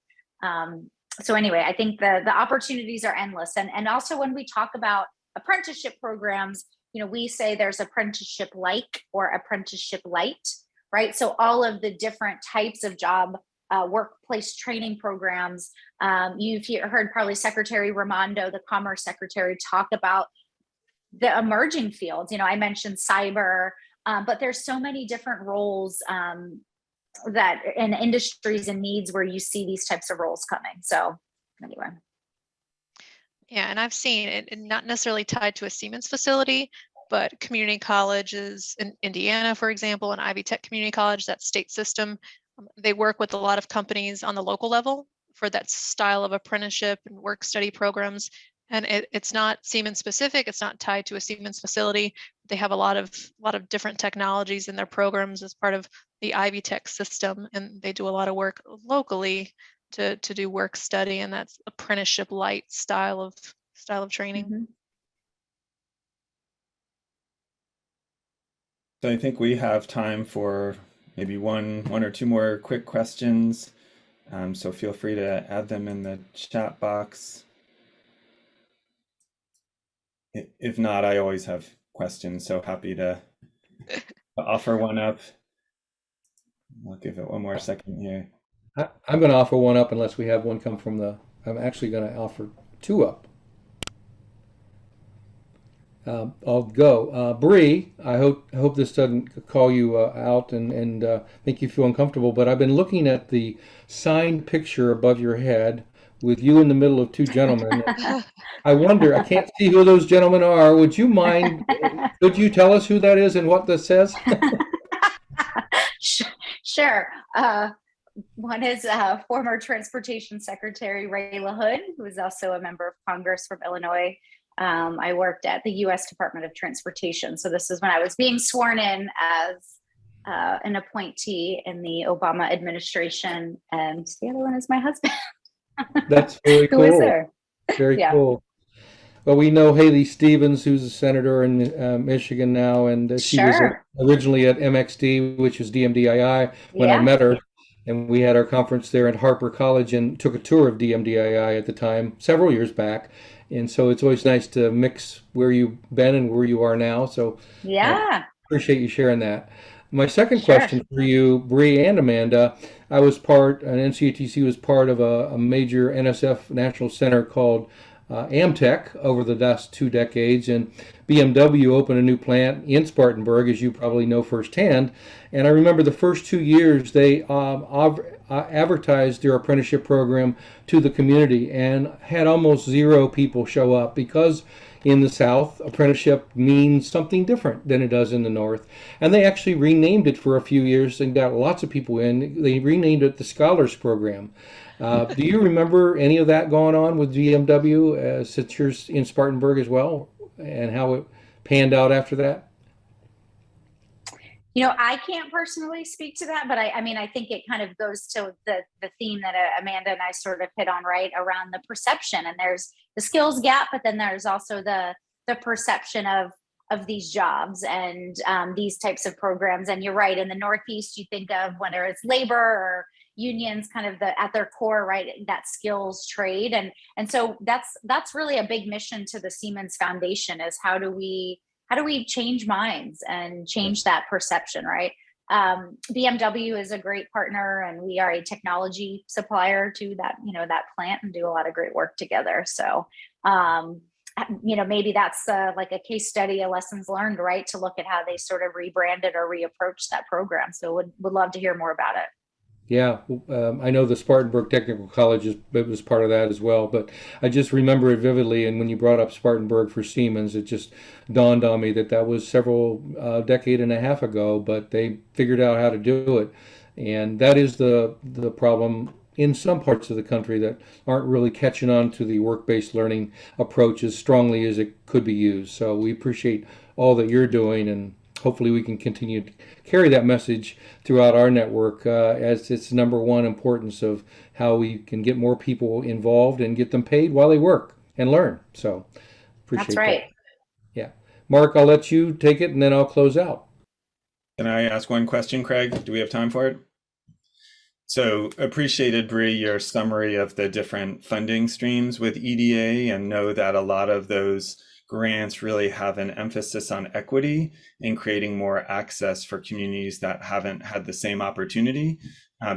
so anyway, I think the opportunities are endless. And also when we talk about apprenticeship programs, we say there's apprenticeship like or apprenticeship light, right? So all of the different types of job workplace training programs. You've heard probably Secretary Raimondo, the Commerce Secretary, talk about the emerging fields. I mentioned cyber, but there's so many different roles that in industries and needs where you see these types of roles coming. So anyway. Yeah, and I've seen it not necessarily tied to a Siemens facility, but community colleges in Indiana, for example, and Ivy Tech Community College, that state system, they work with a lot of companies on the local level for that style of apprenticeship and work study programs. And it's not Siemens specific. It's not tied to a Siemens facility. They have a lot of different technologies in their programs as part of the Ivy Tech system, and they do a lot of work locally to do work study, and that's apprenticeship light style of training. Mhm. So I think we have time for maybe one or two more quick questions. So feel free to add them in the chat box. If not, I always have questions, so happy to offer one up. I'll give it one more second here. I'm going to offer one up unless we have one come from the. I'm actually going to offer two up. I'll go. Bree, I hope this doesn't call you out and make you feel uncomfortable, but I've been looking at the signed picture above your head with you in the middle of two gentlemen. I wonder, I can't see who those gentlemen are. Would you mind, could you tell us who that is and what this says? Sure. One is former Transportation Secretary Ray LaHood, who is also a member of Congress from Illinois. I worked at the U.S. Department of Transportation. So this is when I was being sworn in as an appointee in the Obama administration. And the other one is my husband. That's very Who is cool. there? Very Yeah. cool. Well, we know Haley Stevens, who's a senator in Michigan now, and she was Sure. originally at MXD, which is DMDII, when I Yeah. met her. And we had our conference there at Harper College and took a tour of DMDII at the time, several years back. And so it's always nice to mix where you've been and where you are now. So Yeah. appreciate you sharing that. My second Sure. question for you, Bree and Amanda, NCATC was part of a major NSF National Center called Amtech over the last 2 decades, and BMW opened a new plant in Spartanburg, as you probably know firsthand. And I remember the first 2 years they advertised their apprenticeship program to the community and had almost zero people show up because in the South, apprenticeship means something different than it does in the North. And they actually renamed it for a few years and got lots of people in. They renamed it the Scholars Program. Do you remember any of that going on with BMW since you're in Spartanburg as well, and how it panned out after that? I can't personally speak to that, but I mean, I think it kind of goes to the theme that Amanda and I sort of hit on, right, around the perception. And there's the skills gap, but then there's also the perception of these jobs and these types of programs. And you're right, in the Northeast, you think of whether it's labor or unions, kind of at their core, right, that skills trade. And so that's really a big mission to the Siemens Foundation, is how do we change minds and change that perception, right? BMW is a great partner, and we are a technology supplier to that plant, and do a lot of great work together. So, maybe that's like a case study, a lessons learned, right? To look at how they sort of rebranded or reapproached that program. So would love to hear more about it. Yeah, I know the Spartanburg Technical College was part of that as well, but I just remember it vividly. And when you brought up Spartanburg for Siemens, it just dawned on me that was several decade and a half ago, but they figured out how to do it. And that is the problem in some parts of the country that aren't really catching on to the work-based learning approach as strongly as it could be used. So we appreciate all that you're doing, and hopefully we can continue to carry that message throughout our network as its number one importance of how we can get more people involved and get them paid while they work and learn. So appreciate That's right. that. Yeah. Mark, I'll let you take it and then I'll close out. Can I ask one question, Craig? Do we have time for it? So appreciated, Bree, your summary of the different funding streams with EDA, and know that a lot of those grants really have an emphasis on equity and creating more access for communities that haven't had the same opportunity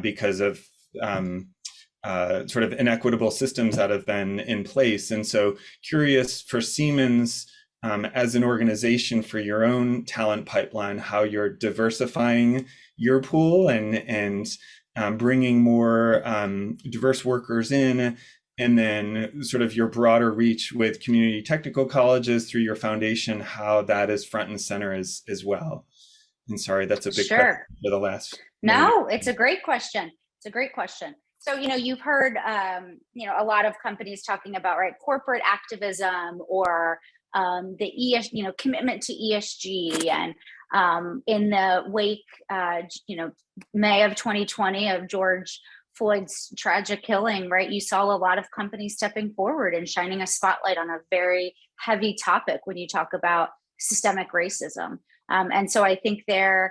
because of sort of inequitable systems that have been in place. And so curious, for Siemens, as an organization for your own talent pipeline, how you're diversifying your pool and bringing more diverse workers in, and then sort of your broader reach with community technical colleges through your foundation, how that is front and center as well. And sorry, that's a big question for the last. No, it's a great question. It's a great question. So, you've heard, a lot of companies talking about, right, corporate activism or the commitment to ESG. And in the wake, May of 2020 of George Floyd's tragic killing, right, you saw a lot of companies stepping forward and shining a spotlight on a very heavy topic when you talk about systemic racism. And so I think there's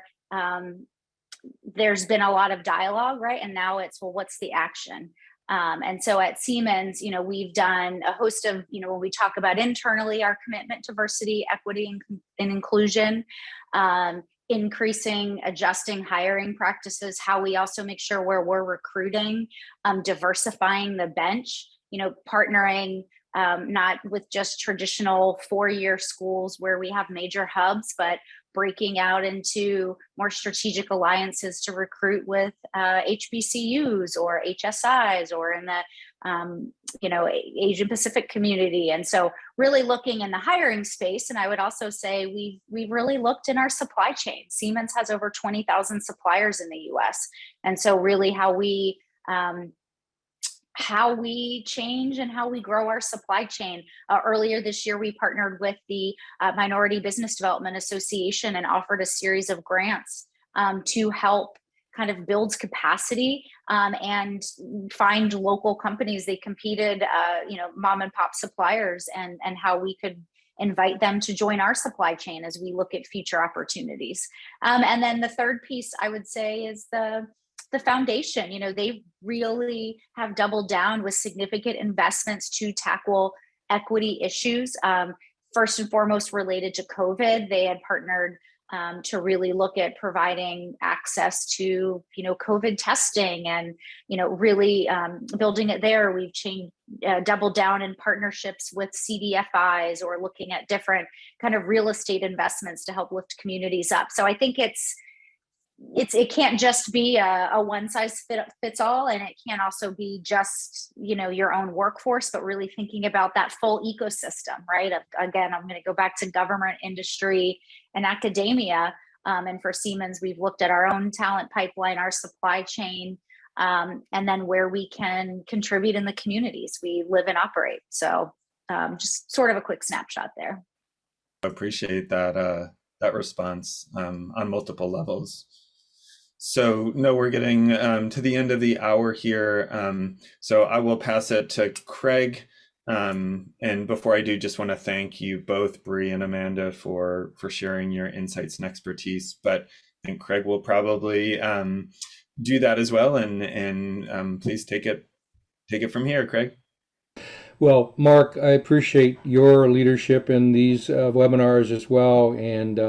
been a lot of dialogue, right? And now it's, well, what's the action? And so at Siemens, we've done a host of, when we talk about internally, our commitment to diversity, equity, and inclusion, increasing, adjusting hiring practices, how we also make sure where we're recruiting, diversifying the bench, partnering not with just traditional four-year schools where we have major hubs, but breaking out into more strategic alliances to recruit with HBCUs or HSIs or in the Asian Pacific community. And so really looking in the hiring space. And I would also say we've really looked in our supply chain. Siemens has over 20,000 suppliers in the US. And so really how we change and how we grow our supply chain. Earlier this year, we partnered with the Minority Business Development Association and offered a series of grants to help kind of build capacity and find local companies. They competed, mom and pop suppliers and how we could invite them to join our supply chain as we look at future opportunities. And then the third piece I would say is the foundation. They really have doubled down with significant investments to tackle equity issues. First and foremost, related to COVID, they had partnered to really look at providing access to, COVID testing and, really building it there. We've doubled down in partnerships with CDFIs or looking at different kind of real estate investments to help lift communities up. So I think it can't just be a one size fits all, and it can't also be just your own workforce, but really thinking about that full ecosystem, right? Again, I'm going to go back to government, industry, and academia. And for Siemens, we've looked at our own talent pipeline, our supply chain, and then where we can contribute in the communities we live and operate. So just sort of a quick snapshot there. I appreciate that response on multiple levels. So no, we're getting to the end of the hour here. So I will pass it to Craig. And before I do, just want to thank you both, Bree and Amanda, for sharing your insights and expertise. But I think Craig will probably do that as well. And please take it from here, Craig. Well, Mark, I appreciate your leadership in these webinars as well. And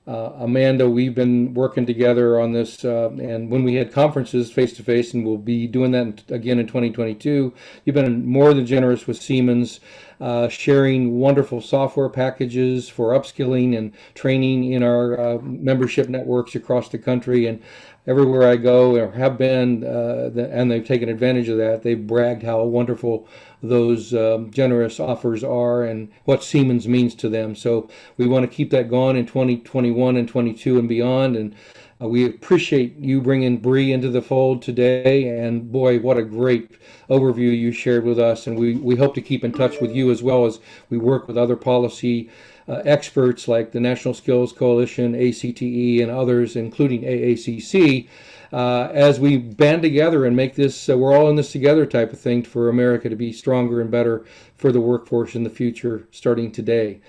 Amanda, we've been working together on this, and when we had conferences face-to-face, and we'll be doing that again in 2022, you've been more than generous with Siemens, sharing wonderful software packages for upskilling and training in our membership networks across the country. And everywhere I go or have been, and they've taken advantage of that, they've bragged how wonderful those generous offers are and what Siemens means to them. So we want to keep that going in 2021 and 22 and beyond. And we appreciate you bringing Bree into the fold today. And boy, what a great overview you shared with us. And we hope to keep in touch with you as well as we work with other policy experts like the National Skills Coalition, ACTE, and others, including AACC, as we band together and make this, we're all in this together type of thing for America to be stronger and better for the workforce in the future, starting today.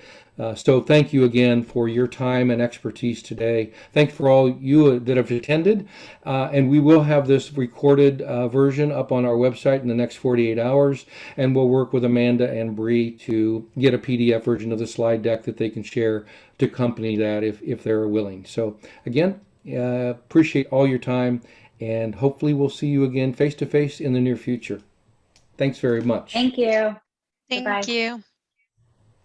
So thank you again for your time and expertise today. Thanks for all you that have attended. And we will have this recorded version up on our website in the next 48 hours. And we'll work with Amanda and Bree to get a PDF version of the slide deck that they can share to accompany that if they're willing. So again, appreciate all your time, and hopefully we'll see you again face-to-face in the near future. Thanks very much. Thank you. Thank you.